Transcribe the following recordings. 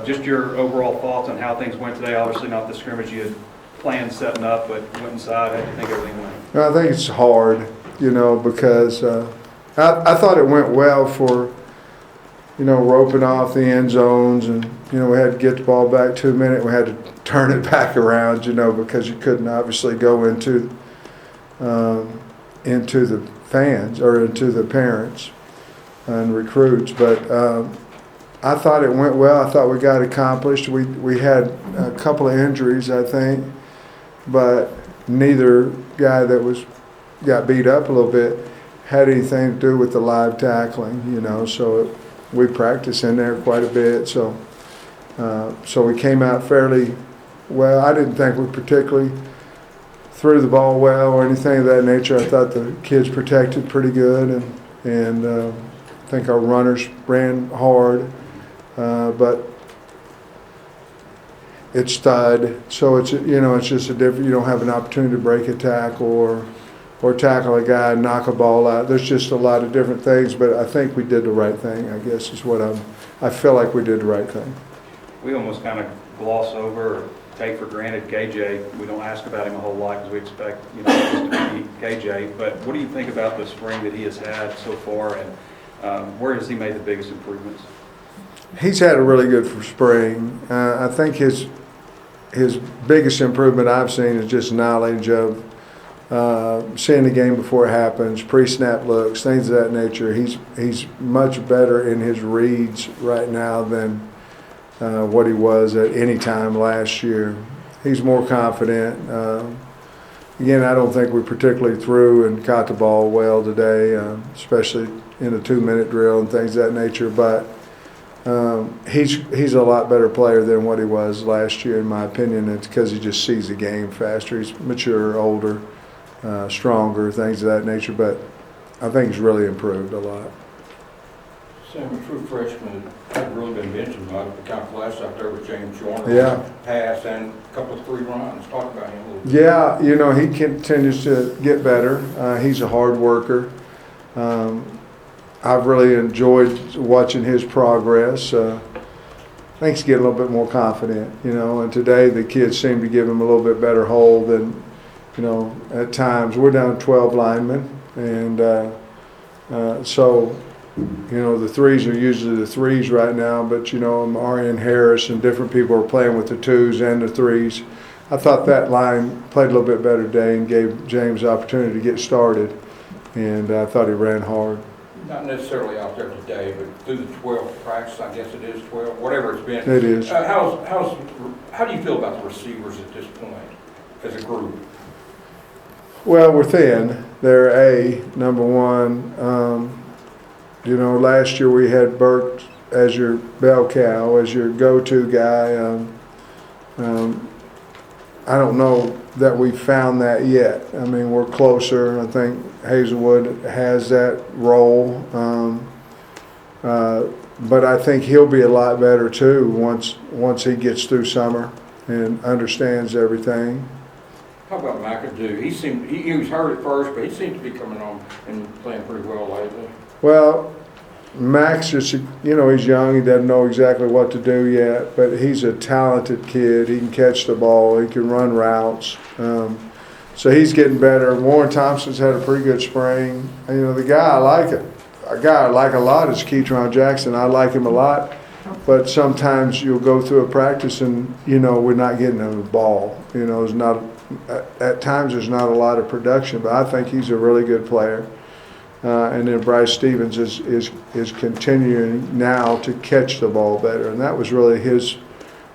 Just your overall thoughts on how things went today. Obviously not the scrimmage you had planned setting up, but went inside. How do you think everything went? I think it's hard, because I thought it went well for, roping off the end zones, and, we had to get the ball back 2 minutes. We had to turn it back around, because you couldn't obviously go into the fans or into the parents and recruits. But I thought it went well. I thought we got accomplished. We had a couple of injuries, I think, but neither guy that got beat up a little bit had anything to do with the live tackling, so we practiced in there quite a bit. So we came out fairly well. I didn't think we particularly threw the ball well or anything of that nature. I thought the kids protected pretty good, and I think our runners ran hard, but it's stud, so it's just a different. You don't have an opportunity to break a tackle or tackle a guy and knock a ball out. There's just a lot of different things, but I think we did the right thing, I guess is what I feel like we did the right thing. We almost kind of gloss over or take for granted KJ. We don't ask about him a whole lot because we expect, just to be KJ. But what do you think about the spring that he has had so far, and where has he made the biggest improvements? He's had a really good spring. I think his biggest improvement I've seen is just knowledge of seeing the game before it happens, pre-snap looks, things of that nature. He's much better in his reads right now than what he was at any time last year. He's more confident. Again, I don't think we particularly threw and caught the ball well today, especially in a 2-minute drill and things of that nature. But he's a lot better player than what he was last year, in my opinion. It's because he just sees the game faster. He's mature, older, stronger, things of that nature. But I think he's really improved a lot. Sam, a true freshman hadn't really been mentioned much, but kind of flashed out there with James Joyner. Yeah. Pass and a couple of 3 runs. Talk about him a little bit. Yeah, he continues to get better. He's a hard worker. I've really enjoyed watching his progress. I think he's getting a little bit more confident, and today the kids seem to give him a little bit better hold than, at times. We're down 12 linemen, and so the threes are usually the threes right now, but Marion Harris and different people are playing with the 2s and the 3s. I thought that line played a little bit better today and gave James the opportunity to get started, and I thought he ran hard. Not necessarily out there today, but through the 12th practice, I guess it is 12, whatever it's been. It is. How do you feel about the receivers at this point as a group? Well, we're thin. They're number one. Last year we had Burke as your bell cow, as your go-to guy. I don't know that we found that yet. I mean, we're closer. I think Hazelwood has that role. But I think he'll be a lot better too once he gets through summer and understands everything. How about McAdoo? He was hurt at first, but he seems to be coming on and playing pretty well lately. Well, Max just, he's young. He doesn't know exactly what to do yet, but he's a talented kid. He can catch the ball. He can run routes. So he's getting better. Warren Thompson's had a pretty good spring. The guy I like a lot is Keytron Jackson. I like him a lot, but sometimes you'll go through a practice and, we're not getting him the ball. It's not, at times there's not a lot of production, but I think he's a really good player. And then Bryce Stevens is continuing now to catch the ball better, and that was really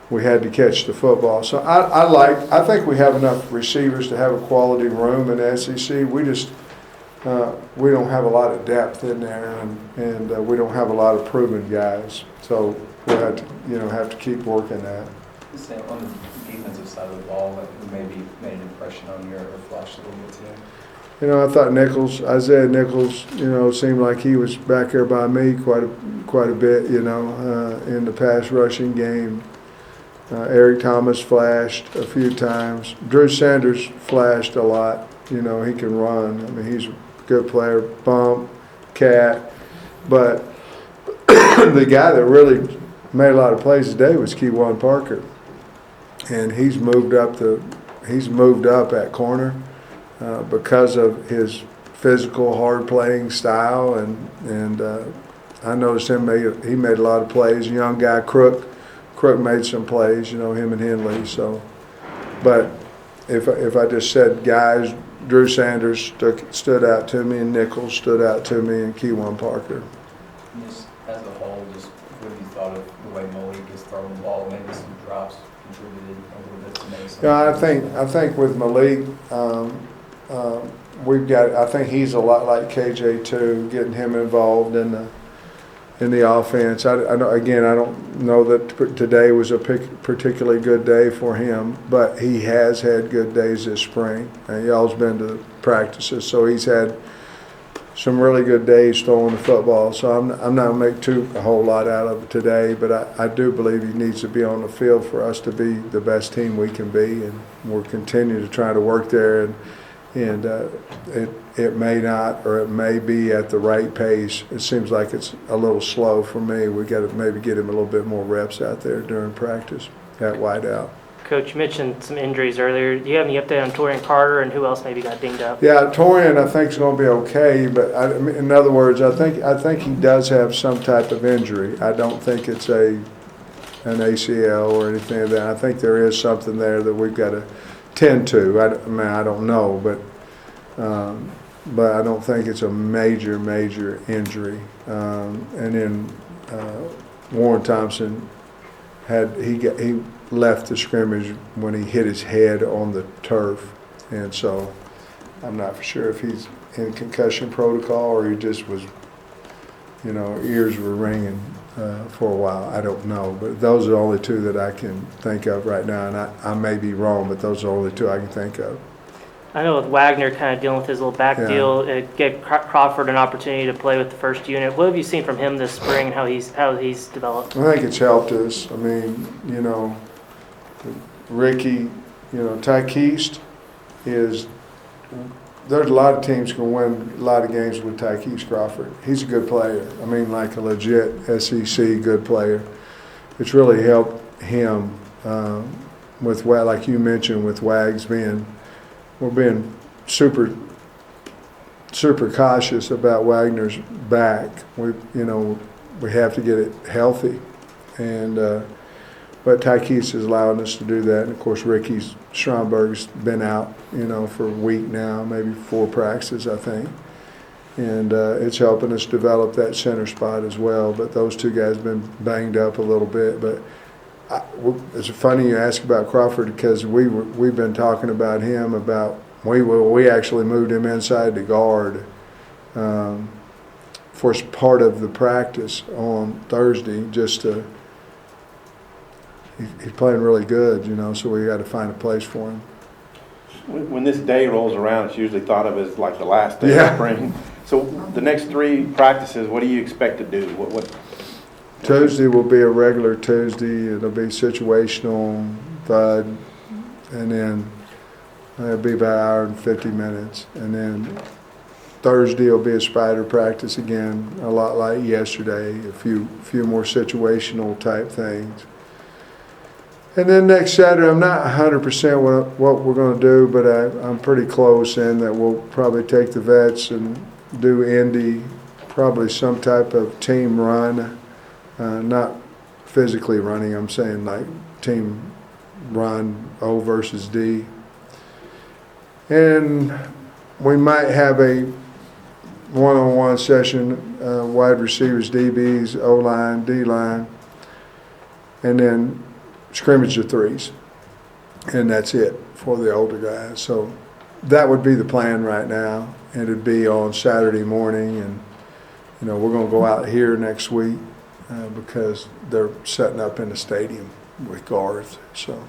we had to catch the football. So I think we have enough receivers to have a quality room in the SEC. We just we don't have a lot of depth in there, and we don't have a lot of proven guys. So we'll have to keep working that. Sam, on the defensive side of the ball, who maybe made an impression on you or flashed a little bit today? I thought Isaiah Nichols, seemed like he was back there by me quite a bit, in the pass rushing game. Eric Thomas flashed a few times. Drew Sanders flashed a lot. He can run. I mean, he's a good player. Bump, cat. But the guy that really made a lot of plays today was Keywan Parker, and he's moved up at corner because of his physical, hard playing style, and I noticed he made a lot of plays. A young guy, Crook made some plays, him and Henley. So, but if I just said guys, Drew Sanders stood out to me, and Nichols stood out to me, and Keywan Parker. Just as a whole, just what have you thought of the way Malik is throwing the ball? Maybe some drops contributed a little bit to maybe some. Yeah, I think with Malik, I think he's a lot like KJ too, getting him involved in the offense. I don't know that today was a particularly good day for him, but he has had good days this spring. And y'all's been to practices, so he's had some really good days throwing the football. So I'm not going to make a whole lot out of it today, but I do believe he needs to be on the field for us to be the best team we can be, and we'll continue to try to work there. And it may not, or it may be at the right pace. It seems like it's a little slow for me. We got to maybe get him a little bit more reps out there during practice at wideout. Coach, you mentioned some injuries earlier. Do you have any update on Torian Carter and who else maybe got dinged up? Yeah, Torian I think is going to be okay, but in other words, I think he does have some type of injury. I don't think it's an ACL or anything like that. I think there is something there that we've got to tend to. I don't know, but I don't think it's a major injury. And then Warren Thompson he left the scrimmage when he hit his head on the turf, and so I'm not for sure if he's in concussion protocol or he just was, ears were ringing for a while. I don't know, but those are the only two that I can think of right now, and I may be wrong, but those are the only two I can think of. I know with Wagner kind of dealing with his little back Yeah. deal, it gave Crawford an opportunity to play with the first unit. What have you seen from him this spring and how he's developed? I think it's helped us. I mean, Ricky, Tyke East there's a lot of teams can win a lot of games with Tyke East Crawford. He's a good player. I mean, like a legit SEC good player. It's really helped him with, like you mentioned, with Wags we're being super cautious about Wagner's back. We have to get it healthy, and but Tyke East is allowing us to do that. And of course, Stromberg's been out, for a week now, maybe 4 practices, I think, and it's helping us develop that center spot as well. But those two guys have been banged up a little bit, but. It's funny you ask about Crawford because we've been talking about him we actually moved him inside the guard for part of the practice on Thursday he's playing really good, so we got to find a place for him. When this day rolls around, it's usually thought of as like the last day of spring. So the next 3 practices, what do you expect to do? What Tuesday will be a regular Tuesday. It'll be situational, thud, and then it'll be about an hour and 50 minutes. And then Thursday will be a spider practice again, a lot like yesterday, a few more situational type things. And then next Saturday, I'm not 100% what we're going to do, but I'm pretty close in that we'll probably take the vets and do Indy, probably some type of team run. Not physically running, I'm saying like team run, O versus D. And we might have a one-on-one session, wide receivers, DBs, O-line, D-line, and then scrimmage of 3s. And that's it for the older guys. So that would be the plan right now. And it'd be on Saturday morning, and we're going to go out here next week. Because they're setting up in the stadium with guards. So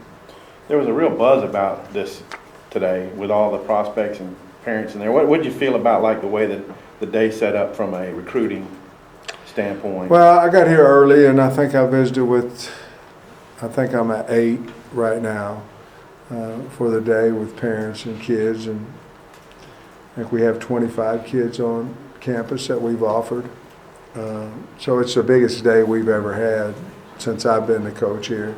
there was a real buzz about this today with all the prospects and parents in there. What did you feel about like the way that the day set up from a recruiting standpoint? Well, I got here early, and I think I visited I think I'm at 8 right now for the day with parents and kids, and I think we have 25 kids on campus that we've offered. So it's the biggest day we've ever had since I've been the coach here.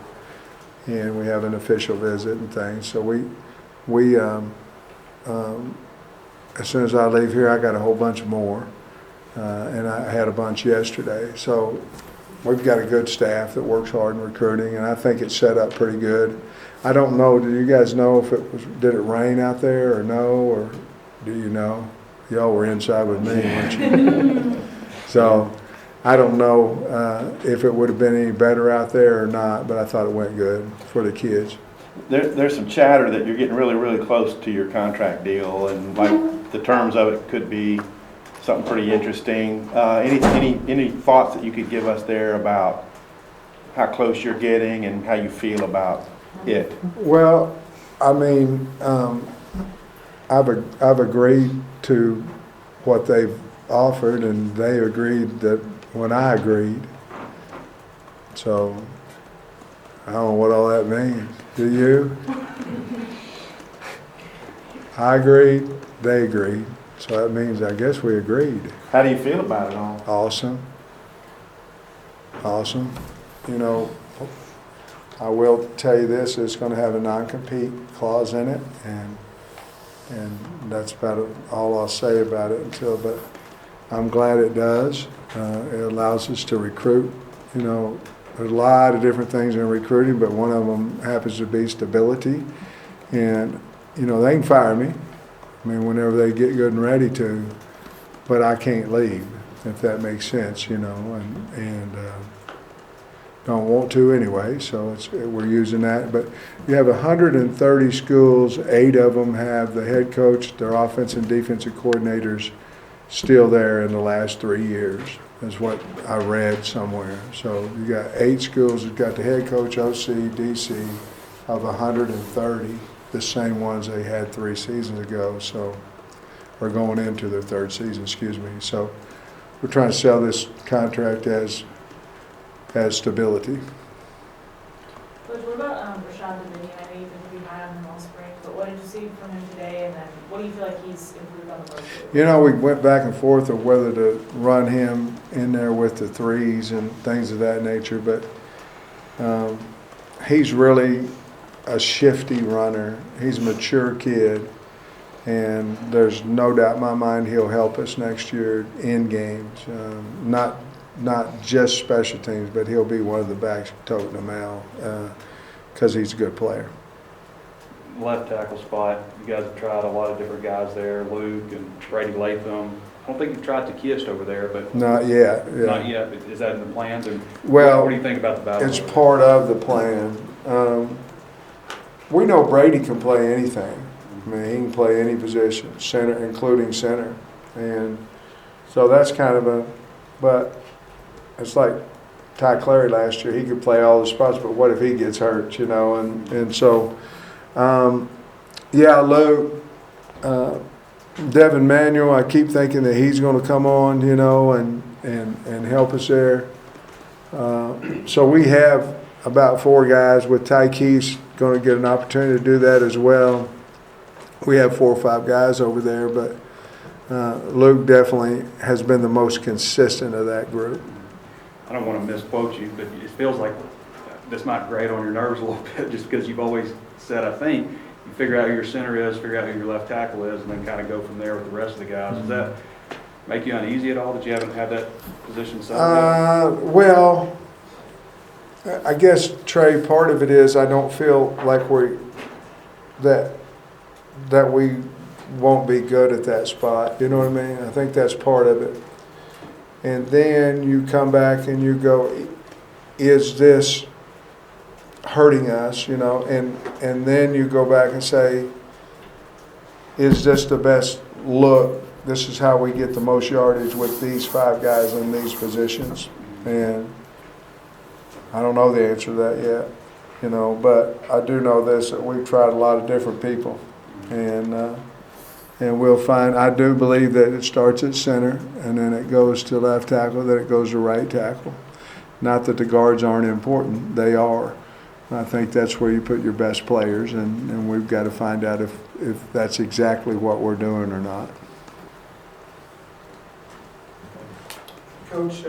And we have an official visit and things. So as soon as I leave here, I got a whole bunch more. And I had a bunch yesterday. So we've got a good staff that works hard in recruiting, and I think it's set up pretty good. I don't know, do you guys know if did it rain out there or no, or do you know? Y'all were inside with me, weren't you? So I don't know if it would have been any better out there or not, but I thought it went good for the kids. There's some chatter that you're getting really, really close to your contract deal, and like the terms of it could be something pretty interesting. Any thoughts that you could give us there about how close you're getting and how you feel about it? Well, I mean, I've agreed to what they've offered, and they agreed that when I agreed. So I don't know what all that means. Do you? I agreed, they agreed. So that means I guess we agreed. How do you feel about it all? Awesome. Awesome. You know, I will tell you this, it's going to have a non-compete clause in it, and that's about all I'll say about it but I'm glad it does. It allows us to recruit. You know, there's a lot of different things in recruiting, but one of them happens to be stability. And, you know, they can fire me. I mean, whenever they get good and ready to, but I can't leave, if that makes sense, you know, and don't want to anyway, so we're using that. But you have 130 schools, 8 of them have the head coach, their offensive and defensive coordinators still there in the last 3 years, is what I read somewhere. So you got 8 schools that got the head coach, OC, DC, of 130. The same ones they had 3 seasons ago, so we're going into their 3rd season, excuse me. So we're trying to sell this contract as stability. Coach, what about Rashad Dominion? I know you've been pretty high on him all spring, but what did you see from him today, and then what do you feel like he's improved on the first field? You know, we went back and forth of whether to run him in there with the threes and things of that nature, but he's really a shifty runner. He's a mature kid, and there's no doubt in my mind he'll help us next year in games. Not just special teams, but he'll be one of the backs toting them out because he's a good player. Left tackle spot, you guys have tried a lot of different guys there, Luke and Brady Latham. I don't think you've tried Takist over there, but Not yet. Yeah. not yet. Is that in the plans? And Well, what do you think about the battle? it's part of the plan. We know Brady can play anything. I mean, he can play any position, center, including center. And so that's kind of but it's like Ty Clary last year. He could play all the spots, but what if he gets hurt, you know? And so, yeah, Luke, Devin Manuel, I keep thinking that he's going to come on, you know, and help us there. So we have about 4 guys, with Ty Keith's going to get an opportunity to do that as well. We have 4 or 5 guys over there, but Luke definitely has been the most consistent of that group. I don't want to misquote you, but it feels like that's not great on your nerves a little bit, just because you've always said, I think, you figure out who your center is, figure out who your left tackle is, and then kind of go from there with the rest of the guys. Does that make you uneasy at all that you haven't had that position set up? Well, I guess, Trey, part of it is I don't feel like that we won't be good at that spot. You know what I mean? I think that's part of it. And then you come back and you go, is this hurting us? You know, and then you go back and say, is this the best look? This is how we get the most yardage with these 5 guys in these positions. And I don't know the answer to that yet, you know, but I do know this, that we've tried a lot of different people, and we'll find. I do believe that it starts at center, and then it goes to left tackle, then it goes to right tackle. Not that the guards aren't important, they are. I think that's where you put your best players, and we've got to find out if that's exactly what we're doing or not. Coach,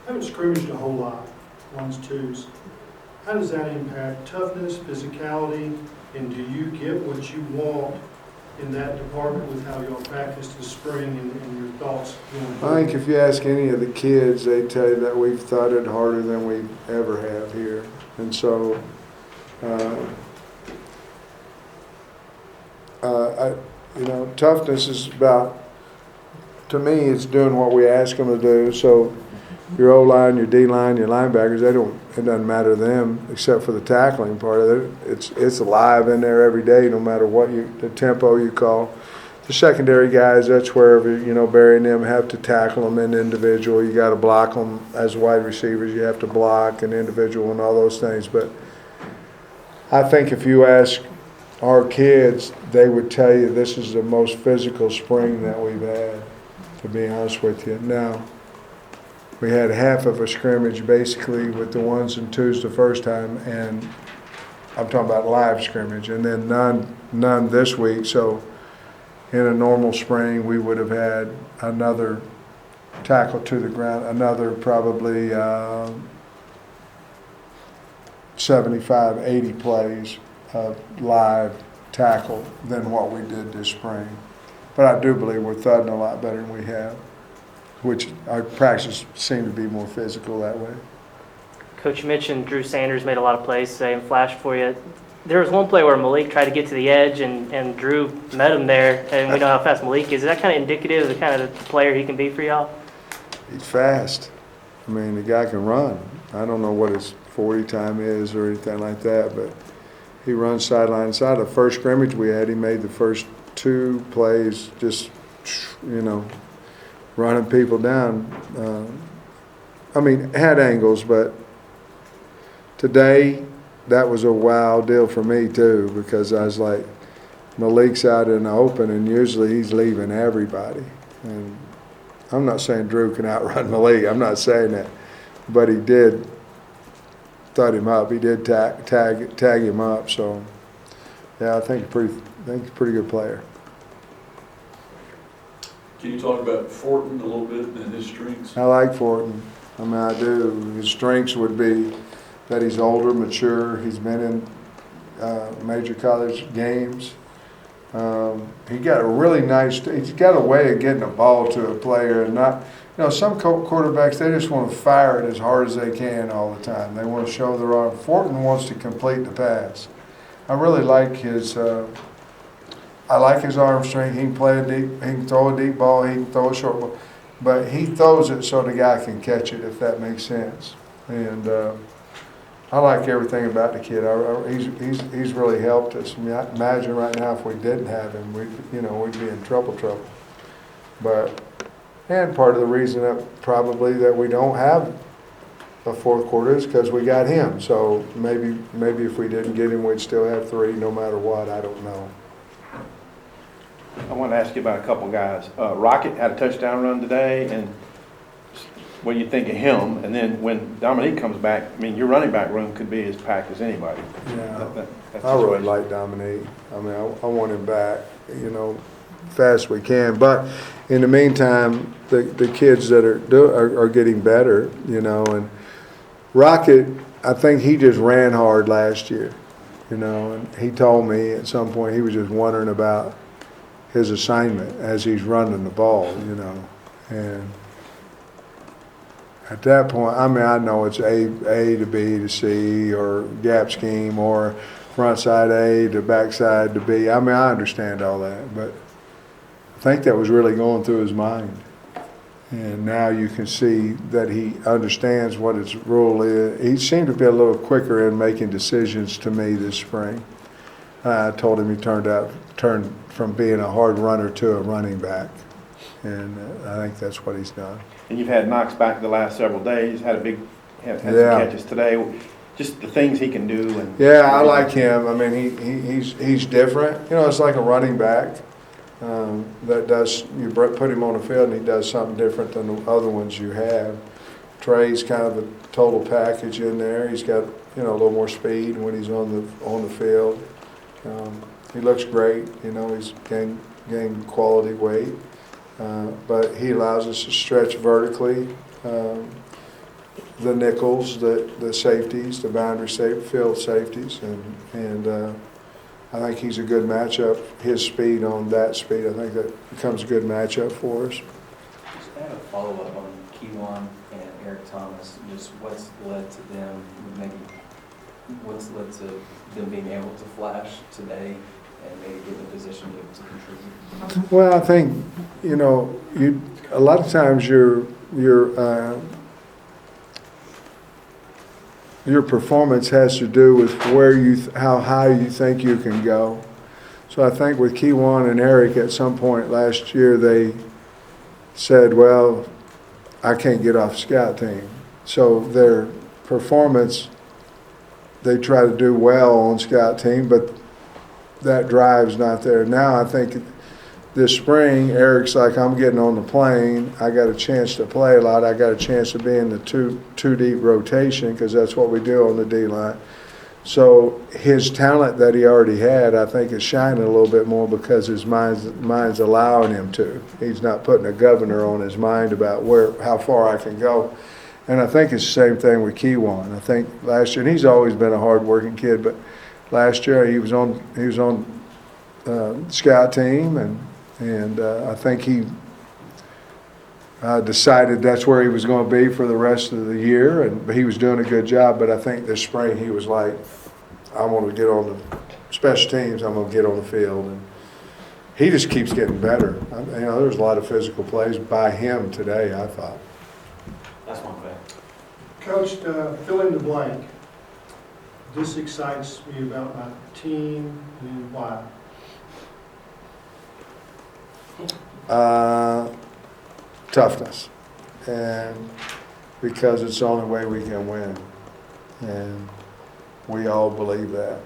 haven't scrimmaged a whole lot ones, twos. How does that impact toughness, physicality, and do you get what you want in that department with how y'all practiced this spring and your thoughts going I forward? think if you ask any of the kids, they tell you that we've thudded harder than we ever have here. And so, toughness is about, to me, it's doing what we ask them to do. So your O-line, your D-line, your linebackers, it doesn't matter to them except for the tackling part of it. It's alive in there every day, no matter what the tempo you call. The secondary guys, that's wherever, Barry and them have to tackle them in individual. You got to block them as wide receivers. You have to block an individual and all those things. But I think if you ask our kids, they would tell you this is the most physical spring that we've had, to be honest with you. Now, we had half of a scrimmage basically with the ones and twos the first time, and I'm talking about live scrimmage, and then none this week. So in a normal spring, we would have had another tackle to the ground, another probably 75, 80 plays of live tackle than what we did this spring. But I do believe we're thudding a lot better than we have, which our practice seemed to be more physical that way. Coach, you mentioned Drew Sanders made a lot of plays today and flashed for you. There was one play where Malik tried to get to the edge and Drew met him there, and we know how fast Malik is. Is that kind of indicative of the kind of player he can be for y'all? He's fast. I mean, the guy can run. I don't know what his 40 time is or anything like that, but he runs sideline to side. The first scrimmage we had, he made the first 2 plays just, running people down. Had angles, but today that was a wow deal for me too, because I was like, Malik's out in the open and usually he's leaving everybody. And I'm not saying Drew can outrun Malik, I'm not saying that, but he did thud him up. He did tag him up. So yeah, I think he's a pretty good player. Can you talk about Fortin a little bit and his strengths? I like Fortin. I do. His strengths would be that he's older, mature. He's been in major college games. He got a really nice. He's got a way of getting a ball to a player, and not. Some quarterbacks, they just want to fire it as hard as they can all the time. They want to show their arm. Fortin wants to complete the pass. I really like his. I like his arm strength. He can play a deep. He can throw a deep ball. He can throw a short ball, but he throws it so the guy can catch it, if that makes sense. And I like everything about the kid. He's really helped us. Imagine right now if we didn't have him, we'd be in trouble. But and part of the reason that probably that we don't have a fourth quarter is because we got him. So maybe if we didn't get him, we'd still have 3 no matter what. I don't know. I want to ask you about a couple guys. Rocket had a touchdown run today, and what do you think of him? And then when Dominique comes back, your running back room could be as packed as anybody. Yeah, That's I really situation. like Dominique. I want him back, fast we can. But in the meantime, the kids that are getting better, and Rocket, I think he just ran hard last year, and he told me at some point he was just wondering about his assignment as he's running the ball, and at that point, I know it's A to B to C or gap scheme or front side A to back side to B. I understand all that, but I think that was really going through his mind. And now you can see that he understands what his role is. He seemed to be a little quicker in making decisions to me this spring. I told him he turned from being a hard runner to a running back, and I think that's what he's done. And you've had Knox back the last several days, had some Yeah. catches today. Just the things he can do. And Yeah, I like him. He's different. It's like a running back that does. You put him on the field, and he does something different than the other ones you have. Trey's kind of a total package in there. He's got a little more speed when he's on the field. He looks great. He's gained quality weight. But he allows us to stretch vertically. the nickels, the safeties, the boundary field safeties, and I think he's a good matchup. His speed on that speed, I think that becomes a good matchup for us. Just kind of follow up on Keewan and Eric Thomas, just what's led to them, maybe what's led to them being able to flash today and maybe get in a position to contribute? Well, I think, you know, a lot of times your performance has to do with how high you think you can go. So I think with Keewan and Eric at some point last year, they said, well, I can't get off scout team. So their performance, they try to do well on scout team, but that drive's not there. Now I think this spring, Eric's like, I'm getting on the plane. I got a chance to play a lot. I got a chance to be in the two deep rotation because that's what we do on the D line. So his talent that he already had, I think, is shining a little bit more because his mind's allowing him to. He's not putting a governor on his mind about how far I can go. And I think it's the same thing with Keewan. I think last year, and he's always been a hard-working kid, but last year he was on scout team, and I think he decided that's where he was going to be for the rest of the year, and he was doing a good job. But I think this spring he was like, I want to get on the special teams. I'm going to get on the field, and he just keeps getting better. You know, there was a lot of physical plays by him today, I thought. That's one fact. Coach, fill in the blank. This excites me about my team, and why? Toughness, and because it's the only way we can win, and we all believe that.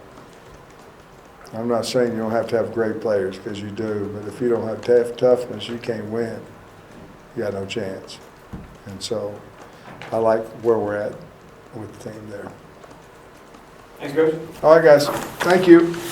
I'm not saying you don't have to have great players, because you do, but if you don't have toughness, you can't win. You got no chance. And so I like where we're at with the team there. Thanks, Coach. All right, guys. Thank you.